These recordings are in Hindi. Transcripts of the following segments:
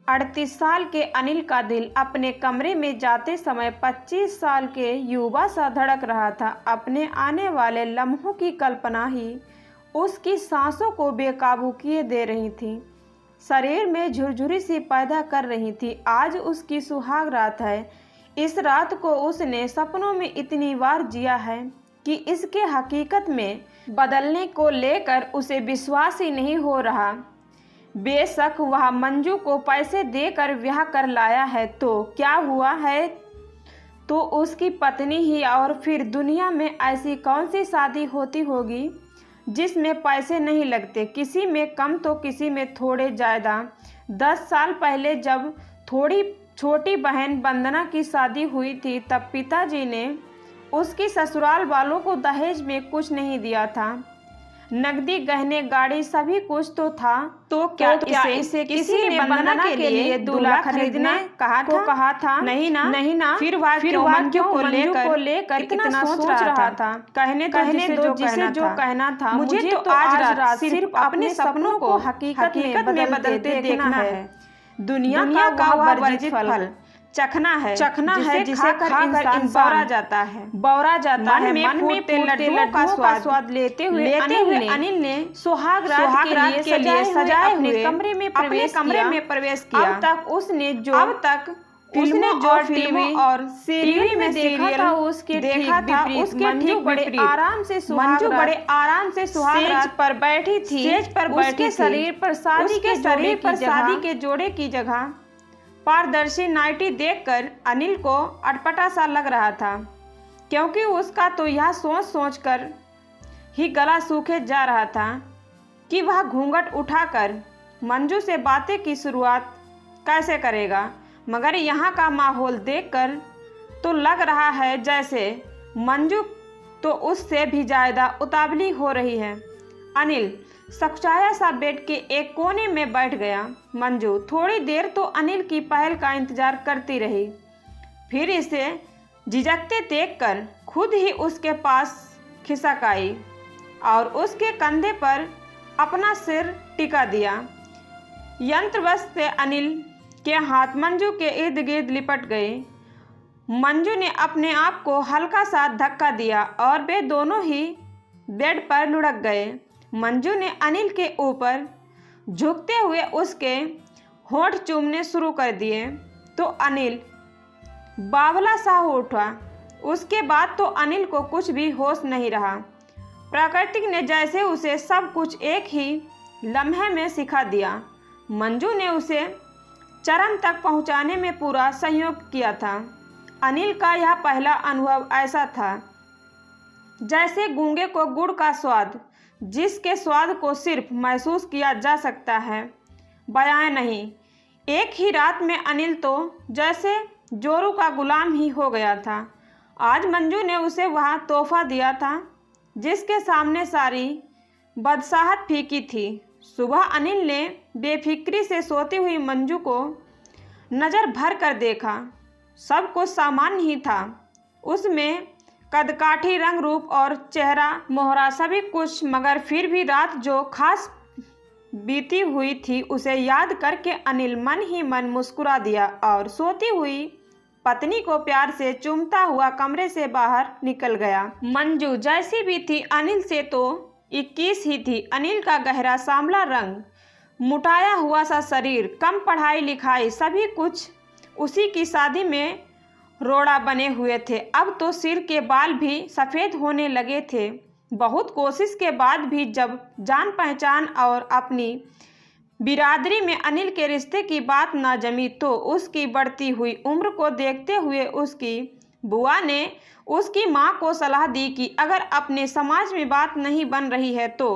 38 साल के अनिल का दिल अपने कमरे में जाते समय 25 साल के युवा सा धड़क रहा था। अपने आने वाले लम्हों की कल्पना ही उसकी सांसों को बेकाबू किए दे रही थी, शरीर में झुरझुरी सी पैदा कर रही थी। आज उसकी सुहाग रात है। इस रात को उसने सपनों में इतनी बार जिया है कि इसके हकीकत में बदलने को लेकर उसे विश्वास ही नहीं हो रहा। बेशक वह मंजू को पैसे देकर ब्याह कर लाया है, तो क्या हुआ है तो उसकी पत्नी ही, और फिर दुनिया में ऐसी कौन सी शादी होती होगी जिसमें पैसे नहीं लगते, किसी में कम तो किसी में थोड़े ज़्यादा। 10 साल पहले जब थोड़ी छोटी बहन वंदना की शादी हुई थी, तब पिताजी ने उसकी ससुराल वालों को दहेज में कुछ नहीं दिया था। नकदी, गहने, गाड़ी सभी कुछ तो था। तो क्या इसे किसी ने वंदना के लिए दूल्हा खरीदने कहा था? नहीं ना। फिर वह मंजू को लेकर इतना सोच रहा था। कहने दो जिसे जो कहना था। मुझे तो आज रात सिर्फ अपने सपनों को हकीकत में बदलते देखना है। दुनिया का वह वर्जित फल चखना है जिसे खाकर इंसान बौरा जाता है। मन में फूटे लड्डुओं का स्वाद लेते हुए अनिल ने सुहाग रात के लिए सजाए हुए कमरे में प्रवेश किया। अब तक उसने जो टीवी और सीरियल में देखा था उसके मंजू बड़े आराम से सुहाग रात पर बैठी थी। उसके शरीर पर शादी के जोड़े की जगह पारदर्शी नाइटी देखकर अनिल को अटपटा सा लग रहा था, क्योंकि उसका तो यह सोच कर ही गला सूखे जा रहा था कि वह घूंघट उठाकर मंजू से बातें की शुरुआत कैसे करेगा। मगर यहाँ का माहौल देखकर तो लग रहा है जैसे मंजू तो उससे भी ज़्यादा उतावली हो रही है। अनिल सकुचाया सा बेड के एक कोने में बैठ गया। मंजू थोड़ी देर तो अनिल की पहल का इंतजार करती रही, फिर इसे झिझकते देखकर खुद ही उसके पास खिसक आई और उसके कंधे पर अपना सिर टिका दिया। यंत्रवश से अनिल के हाथ मंजू के इर्द गिर्द लिपट गए। मंजू ने अपने आप को हल्का सा धक्का दिया और वे दोनों ही बेड पर लुढ़क गए। मंजू ने अनिल के ऊपर झुकते हुए उसके होंठ चूमने शुरू कर दिए तो अनिल बावला सा हो उठा। उसके बाद तो अनिल को कुछ भी होश नहीं रहा। प्रकृति ने जैसे उसे सब कुछ एक ही लम्हे में सिखा दिया। मंजू ने उसे चरम तक पहुंचाने में पूरा सहयोग किया था। अनिल का यह पहला अनुभव ऐसा था जैसे गूंगे को गुड़ का स्वाद, जिसके स्वाद को सिर्फ महसूस किया जा सकता है, बयां नहीं। एक ही रात में अनिल तो जैसे जोरू का गुलाम ही हो गया था। आज मंजू ने उसे वह तोहफा दिया था जिसके सामने सारी बदसाहत फीकी थी। सुबह अनिल ने बेफिक्री से सोती हुई मंजू को नज़र भर कर देखा। सब कुछ सामान्य ही था। उसमें कदकाठी, रंग रूप और चेहरा मोहरा सभी कुछ, मगर फिर भी रात जो खास बीती हुई थी उसे याद करके अनिल मन ही मन मुस्कुरा दिया और सोती हुई पत्नी को प्यार से चूमता हुआ कमरे से बाहर निकल गया। मंजू जैसी भी थी अनिल से तो 21 ही थी। अनिल का गहरा सांवला रंग, मुटाया हुआ सा शरीर, कम पढ़ाई लिखाई, सभी कुछ उसी की शादी में रोड़ा बने हुए थे। अब तो सिर के बाल भी सफ़ेद होने लगे थे। बहुत कोशिश के बाद भी जब जान पहचान और अपनी बिरादरी में अनिल के रिश्ते की बात ना जमी, तो उसकी बढ़ती हुई उम्र को देखते हुए उसकी बुआ ने उसकी माँ को सलाह दी कि अगर अपने समाज में बात नहीं बन रही है तो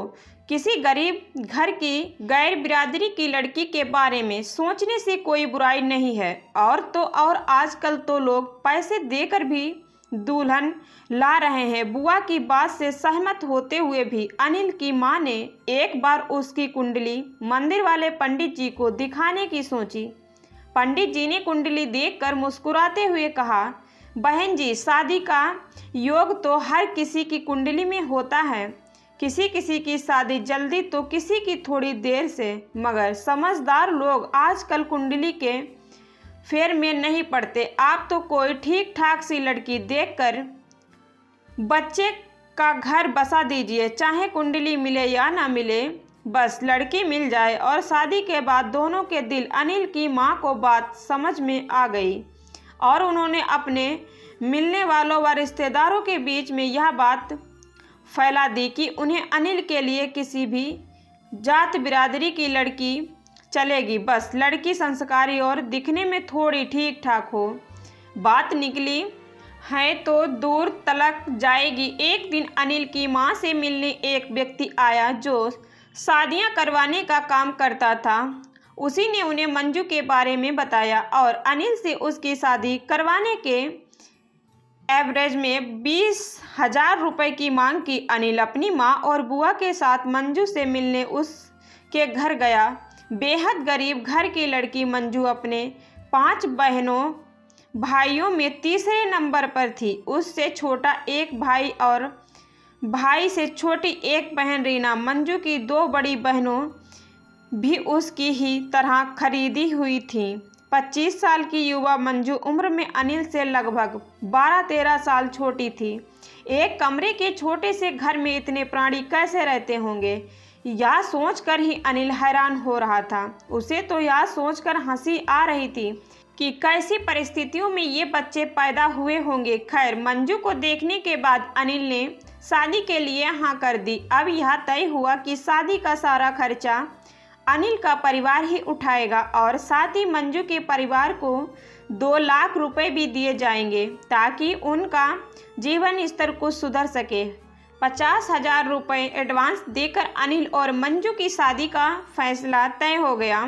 किसी गरीब घर की गैर बिरादरी की लड़की के बारे में सोचने से कोई बुराई नहीं है। और तो और आजकल तो लोग पैसे देकर भी दुल्हन ला रहे हैं। बुआ की बात से सहमत होते हुए भी अनिल की मां ने एक बार उसकी कुंडली मंदिर वाले पंडित जी को दिखाने की सोची। पंडित जी ने कुंडली देखकर मुस्कुराते हुए कहा, बहन जी, शादी का योग तो हर किसी की कुंडली में होता है, किसी किसी की शादी जल्दी तो किसी की थोड़ी देर से, मगर समझदार लोग आजकल कुंडली के फेर में नहीं पड़ते। आप तो कोई ठीक ठाक सी लड़की देखकर बच्चे का घर बसा दीजिए, चाहे कुंडली मिले या ना मिले, बस लड़की मिल जाए। और शादी के बाद दोनों के दिल, अनिल की माँ को बात समझ में आ गई और उन्होंने अपने मिलने वालों व रिश्तेदारों के बीच में यह बात फैला दी कि उन्हें अनिल के लिए किसी भी जात बिरादरी की लड़की चलेगी, बस लड़की संस्कारी और दिखने में थोड़ी ठीक ठाक हो। बात निकली है तो दूर तलक जाएगी। एक दिन अनिल की माँ से मिलने एक व्यक्ति आया जो शादियाँ करवाने का काम करता था। उसी ने उन्हें मंजू के बारे में बताया और अनिल से उसकी शादी करवाने के एवरेज में 20,000 रुपये की मांग की। अनिल अपनी माँ और बुआ के साथ मंजू से मिलने उसके घर गया। बेहद गरीब घर की लड़की मंजू अपने 5 बहनों भाइयों में तीसरे नंबर पर थी। उससे छोटा एक भाई और भाई से छोटी एक बहन रीना। मंजू की 2 बड़ी बहनों भी उसकी ही तरह खरीदी हुई थीं। 25 साल की युवा मंजू उम्र में अनिल से लगभग 12-13 साल छोटी थी। एक कमरे के छोटे से घर में इतने प्राणी कैसे रहते होंगे, यह सोचकर ही अनिल हैरान हो रहा था। उसे तो यह सोचकर हंसी आ रही थी कि कैसी परिस्थितियों में ये बच्चे पैदा हुए होंगे। खैर, मंजू को देखने के बाद अनिल ने शादी के लिए हाँ कर दी। अब यह तय हुआ कि शादी का सारा खर्चा अनिल का परिवार ही उठाएगा और साथ ही मंजू के परिवार को 2 लाख रुपए भी दिए जाएंगे ताकि उनका जीवन स्तर कुछ सुधर सके। 50,000 रुपये एडवांस देकर अनिल और मंजू की शादी का फैसला तय हो गया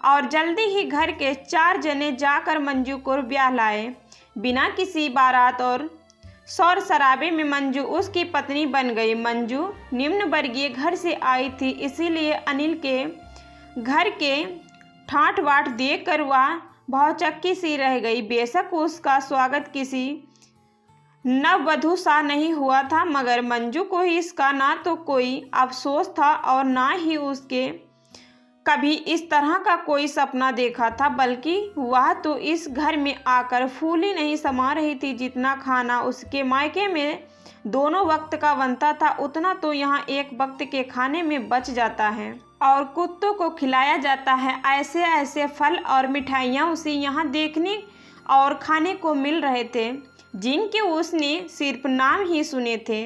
और जल्दी ही घर के 4 जने जाकर मंजू को ब्याह लाए। बिना किसी बारात और शोर शराबे में मंजू उसकी पत्नी बन गई। मंजू निम्न वर्गीय घर से आई थी, इसीलिए अनिल के घर के ठाट बाट देखकर वह भौचक्की सी रह गई। बेशक उसका स्वागत किसी नववधू सा नहीं हुआ था, मगर मंजू को इसका ना तो कोई अफसोस था और ना ही उसके कभी इस तरह का कोई सपना देखा था, बल्कि वह तो इस घर में आकर फूल ही नहीं समा रही थी। जितना खाना उसके मायके में दोनों वक्त का बनता था, उतना तो यहाँ एक वक्त के खाने में बच जाता है और कुत्तों को खिलाया जाता है। ऐसे ऐसे फल और मिठाइयाँ उसे यहाँ देखने और खाने को मिल रहे थे जिनके उसने सिर्फ नाम ही सुने थे,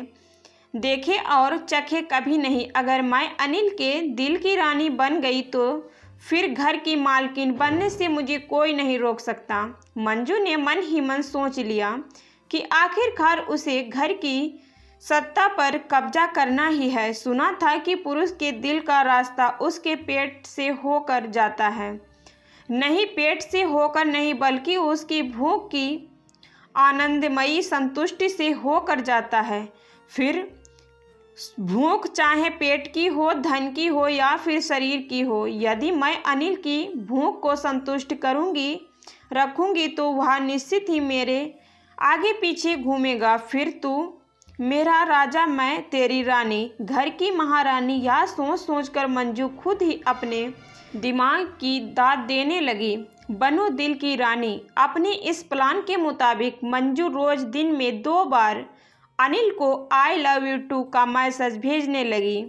देखे और चखे कभी नहीं। अगर मैं अनिल के दिल की रानी बन गई तो फिर घर की मालकिन बनने से मुझे कोई नहीं रोक सकता। मंजू ने मन ही मन सोच लिया कि आखिरकार उसे घर की सत्ता पर कब्जा करना ही है। सुना था कि पुरुष के दिल का रास्ता उसके पेट से होकर जाता है, नहीं पेट से होकर नहीं, बल्कि उसकी भूख की आनंदमयी संतुष्टि से होकर जाता है। फिर भूख चाहे पेट की हो, धन की हो या फिर शरीर की हो, यदि मैं अनिल की भूख को संतुष्ट रखूंगी तो वह निश्चित ही मेरे आगे पीछे घूमेगा। फिर तू मेरा राजा, मैं तेरी रानी, घर की महारानी। यह सोच सोचकर मंजू खुद ही अपने दिमाग की दाद देने लगी। बनो दिल की रानी। अपने इस प्लान के मुताबिक मंजू रोज दिन में 2 बार अनिल को आई लव यू टू का मैसेज भेजने लगी।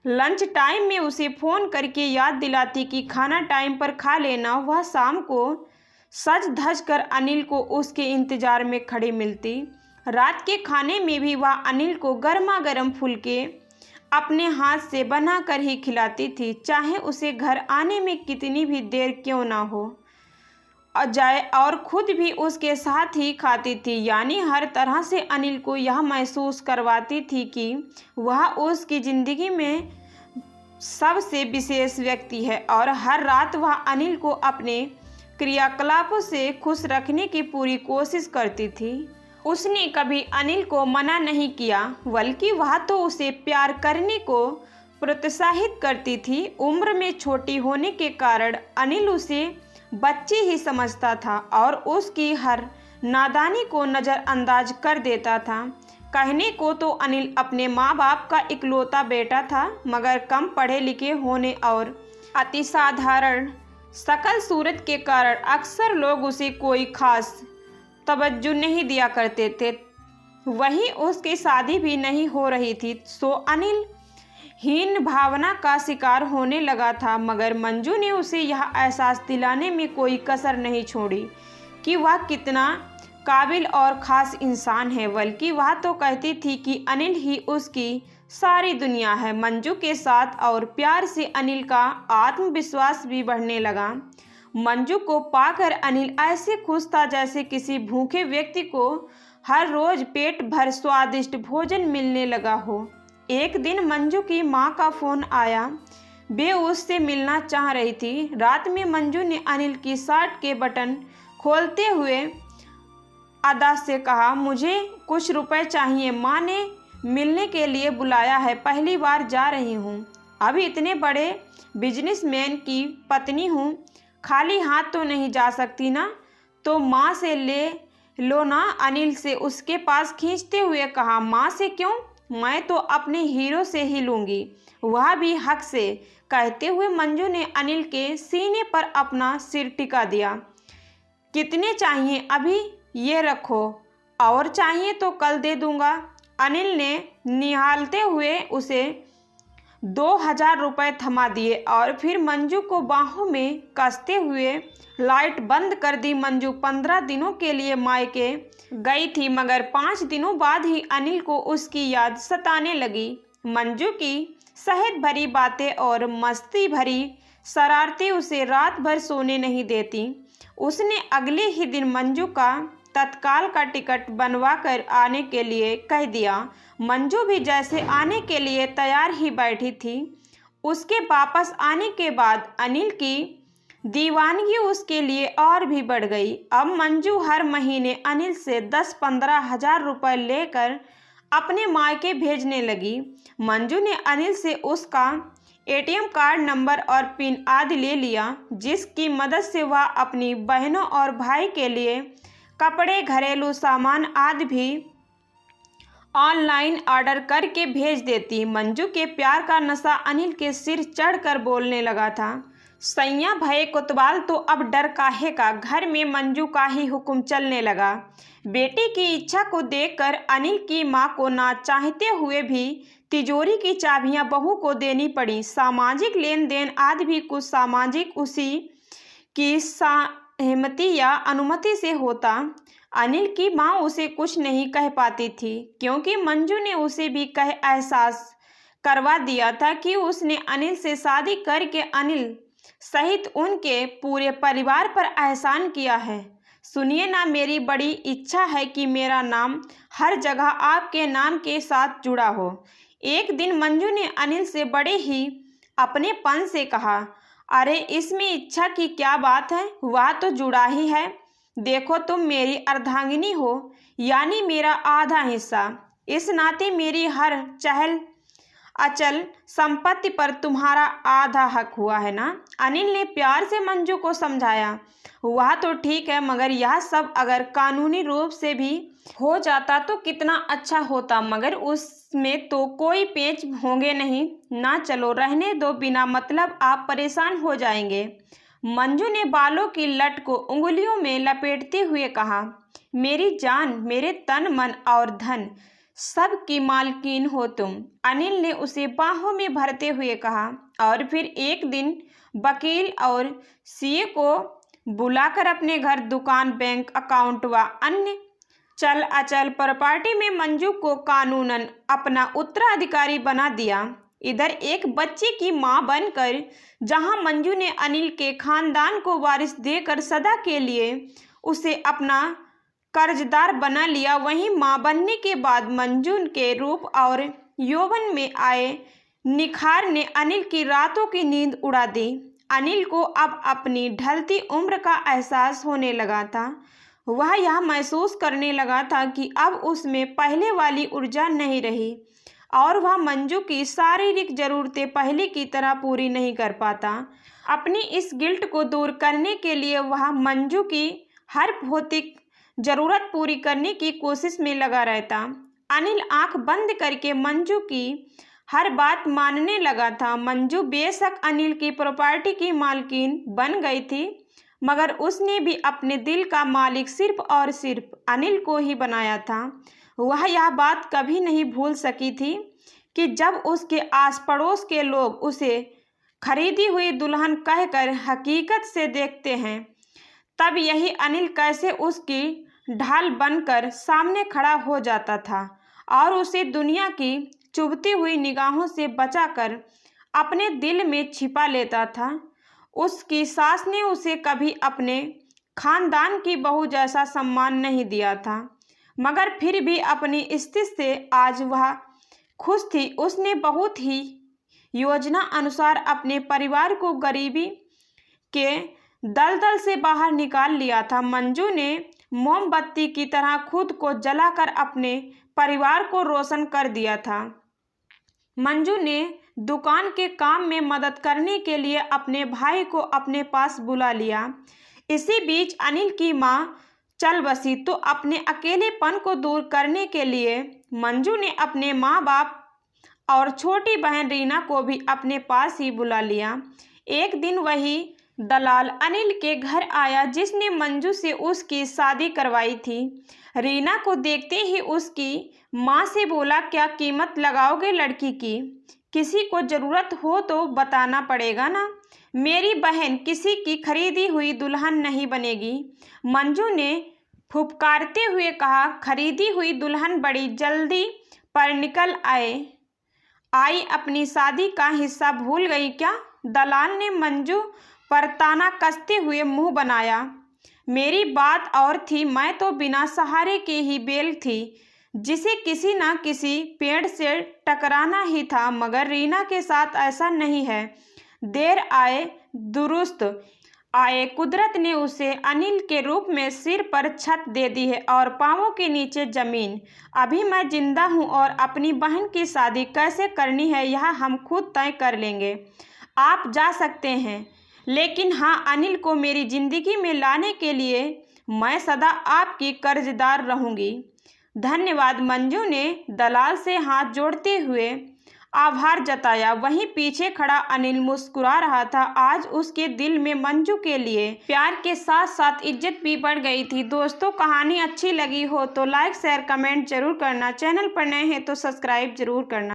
लंच टाइम में उसे फ़ोन करके याद दिलाती कि खाना टाइम पर खा लेना। वह शाम को सज धज कर अनिल को उसके इंतज़ार में खड़ी मिलती। रात के खाने में भी वह अनिल को गर्मा गर्म फुलके अपने हाथ से बना कर ही खिलाती थी, चाहे उसे घर आने में कितनी भी देर क्यों ना हो जाए, और खुद भी उसके साथ ही खाती थी। यानी हर तरह से अनिल को यह महसूस करवाती थी कि वह उसकी ज़िंदगी में सबसे विशेष व्यक्ति है और हर रात वह अनिल को अपने क्रियाकलापों से खुश रखने की पूरी कोशिश करती थी। उसने कभी अनिल को मना नहीं किया, बल्कि वह तो उसे प्यार करने को प्रोत्साहित करती थी। उम्र में छोटी होने के कारण अनिल उसे बच्ची ही समझता था और उसकी हर नादानी को नज़रअंदाज कर देता था। कहने को तो अनिल अपने माँ बाप का इकलौता बेटा था, मगर कम पढ़े लिखे होने और अति साधारण शकल सूरत के कारण अक्सर लोग उसे कोई खास तवज्जो नहीं दिया करते थे। वहीं उसकी शादी भी नहीं हो रही थी, सो अनिल हीन भावना का शिकार होने लगा था। मगर मंजू ने उसे यह एहसास दिलाने में कोई कसर नहीं छोड़ी कि वह कितना काबिल और ख़ास इंसान है, बल्कि वह तो कहती थी कि अनिल ही उसकी सारी दुनिया है। मंजू के साथ और प्यार से अनिल का आत्मविश्वास भी बढ़ने लगा। मंजू को पाकर अनिल ऐसे खुश था जैसे किसी भूखे व्यक्ति को हर रोज़ पेट भर स्वादिष्ट भोजन मिलने लगा हो। एक दिन मंजू की माँ का फ़ोन आया। वे उससे मिलना चाह रही थी। रात में मंजू ने अनिल की शर्ट के बटन खोलते हुए अदा से कहा, मुझे कुछ रुपए चाहिए, माँ ने मिलने के लिए बुलाया है, पहली बार जा रही हूँ। अभी इतने बड़े बिजनेसमैन की पत्नी हूँ, खाली हाथ तो नहीं जा सकती ना, तो माँ से ले लो ना। अनिल से उसके पास खींचते हुए कहा, माँ से क्यों, मैं तो अपने हीरो से ही लूँगी, वह भी हक से। कहते हुए मंजू ने अनिल के सीने पर अपना सिर टिका दिया। कितने चाहिए, अभी ये रखो, और चाहिए तो कल दे दूँगा। अनिल ने निहालते हुए उसे 2000 रुपये थमा दिए और फिर मंजू को बाहों में कसते हुए लाइट बंद कर दी। मंजू 15 दिनों के लिए मायके गई थी, मगर 5 दिनों बाद ही अनिल को उसकी याद सताने लगी। मंजू की सेहत भरी बातें और मस्ती भरी शरारतें उसे रात भर सोने नहीं देती। उसने अगले ही दिन मंजू का तत्काल का टिकट बनवा कर आने के लिए कह दिया। मंजू भी जैसे आने के लिए तैयार ही बैठी थी। उसके वापस आने के बाद अनिल की दीवानगी उसके लिए और भी बढ़ गई। अब मंजू हर महीने अनिल से 10-15 हज़ार रुपये लेकर अपने मायके भेजने लगी। मंजू ने अनिल से उसका एटीएम कार्ड नंबर और पिन आदि ले लिया, जिसकी मदद से वह अपनी बहनों और भाई के लिए कपड़े, घरेलू सामान आदि भी ऑनलाइन ऑर्डर करके भेज देती। मंजू के प्यार का नशा अनिल के सिर चढ़कर बोलने लगा था, सैया भये कोतवाल, तो अब डर काहे का, घर में मंजू का ही हुक्म चलने लगा। बेटी की इच्छा को देखकर अनिल की मां को ना चाहते हुए भी तिजोरी की चाबियां बहू को देनी पड़ी। सामाजिक लेन देन आदि भी कुछ सामाजिक उसी की सहमति या अनुमति से होता। अनिल की मां उसे कुछ नहीं कह पाती थी, क्योंकि मंजू ने उसे भी कह एहसास करवा दिया था कि उसने अनिल से शादी करके अनिल सहित उनके पूरे परिवार पर एहसान किया है। सुनिए ना, मेरी बड़ी इच्छा है कि मेरा नाम हर जगह आपके नाम के साथ जुड़ा हो। एक दिन मंजू ने अनिल से बड़े ही अपनेपन से कहा, अरे इसमें इच्छा की क्या बात है, वह तो जुड़ा ही है। देखो, तुम मेरी अर्धांगिनी हो, यानी मेरा आधा हिस्सा। इस नाते मेरी हर चहल अचल संपत्ति पर तुम्हारा आधा हक हुआ है ना। अनिल ने प्यार से मंजू को समझाया, वह तो ठीक है, मगर यह सब अगर कानूनी रूप से भी हो जाता तो कितना अच्छा होता, मगर उसमें तो कोई पेच होंगे नहीं ना। चलो रहने दो, बिना मतलब आप परेशान हो जाएंगे। मंजू ने बालों की लट को उंगलियों में लपेटते हुए कहा, मेरी जान, मेरे तन मन और धन सब की मालकिन हो तुम। अनिल ने उसे बाहों में भरते हुए कहा, और फिर एक दिन वकील और सीए को बुलाकर अपने घर, दुकान, बैंक अकाउंट व अन्य चल अचल प्रॉपर्टी में मंजू को कानूनन अपना उत्तराधिकारी बना दिया। इधर एक बच्चे की मां बनकर जहां मंजू ने अनिल के खानदान को वारिस देकर सदा के लिए उसे अपना कर्जदार बना लिया, वहीं मां बनने के बाद मंजू के रूप और यौवन में आए निखार ने अनिल की रातों की नींद उड़ा दी। अनिल को अब अपनी ढलती उम्र का एहसास होने लगा था। वह यह महसूस करने लगा था कि अब उसमें पहले वाली ऊर्जा नहीं रही और वह मंजू की शारीरिक ज़रूरतें पहले की तरह पूरी नहीं कर पाता। अपनी इस गिल्ट को दूर करने के लिए वह मंजू की हर भौतिक ज़रूरत पूरी करने की कोशिश में लगा रहता। अनिल आंख बंद करके मंजू की हर बात मानने लगा था। मंजू बेशक अनिल की प्रॉपर्टी की मालकिन बन गई थी, मगर उसने भी अपने दिल का मालिक सिर्फ और सिर्फ अनिल को ही बनाया था। वह यह बात कभी नहीं भूल सकी थी कि जब उसके आस पड़ोस के लोग उसे खरीदी हुई दुल्हन कहकर हकीकत से देखते हैं, तब यही अनिल कैसे उसकी ढाल बनकर सामने खड़ा हो जाता था और उसे दुनिया की चुभती हुई निगाहों से बचाकर अपने दिल में छिपा लेता था। उसकी सास ने उसे कभी अपने खानदान की बहू जैसा सम्मान नहीं दिया था, मगर फिर भी अपनी स्थिति से आज वह खुश थी। उसने बहुत ही योजना अनुसार अपने परिवार को गरीबी के दलदल से बाहर निकाल लिया था। मंजू ने मोमबत्ती की तरह खुद को जलाकर अपने परिवार को रोशन कर दिया था। मंजू ने दुकान के काम में मदद करने के लिए अपने भाई को अपने पास बुला लिया। इसी बीच अनिल की मां चल बसी, तो अपने अकेलेपन को दूर करने के लिए मंजू ने अपने माँ बाप और छोटी बहन रीना को भी अपने पास ही बुला लिया। एक दिन वही दलाल अनिल के घर आया जिसने मंजू से उसकी शादी करवाई थी। रीना को देखते ही उसकी माँ से बोला, क्या कीमत लगाओगे लड़की की? किसी को ज़रूरत हो तो बताना पड़ेगा ना। मेरी बहन किसी की खरीदी हुई दुल्हन नहीं बनेगी। मंजू ने फुफकारते हुए कहा, खरीदी हुई दुल्हन बड़ी जल्दी पर निकल आई अपनी शादी का हिस्सा भूल गई क्या? दलाल ने मंजू पर ताना कसते हुए मुंह बनाया। मेरी बात और थी, मैं तो बिना सहारे के ही बेल थी जिसे किसी ना किसी पेड़ से टकराना ही था, मगर रीना के साथ ऐसा नहीं है। देर आए दुरुस्त आए, कुदरत ने उसे अनिल के रूप में सिर पर छत दे दी है और पांवों के नीचे जमीन। अभी मैं जिंदा हूँ और अपनी बहन की शादी कैसे करनी है यह हम खुद तय कर लेंगे। आप जा सकते हैं, लेकिन हाँ, अनिल को मेरी ज़िंदगी में लाने के लिए मैं सदा आपकी कर्जदार रहूँगी। धन्यवाद। मंजू ने दलाल से हाथ जोड़ते हुए आभार जताया। वहीं पीछे खड़ा अनिल मुस्कुरा रहा था। आज उसके दिल में मंजू के लिए प्यार के साथ साथ इज्जत भी बढ़ गई थी। दोस्तों, कहानी अच्छी लगी हो तो लाइक शेयर कमेंट जरूर करना। चैनल पर नए हैं तो सब्सक्राइब जरूर करना।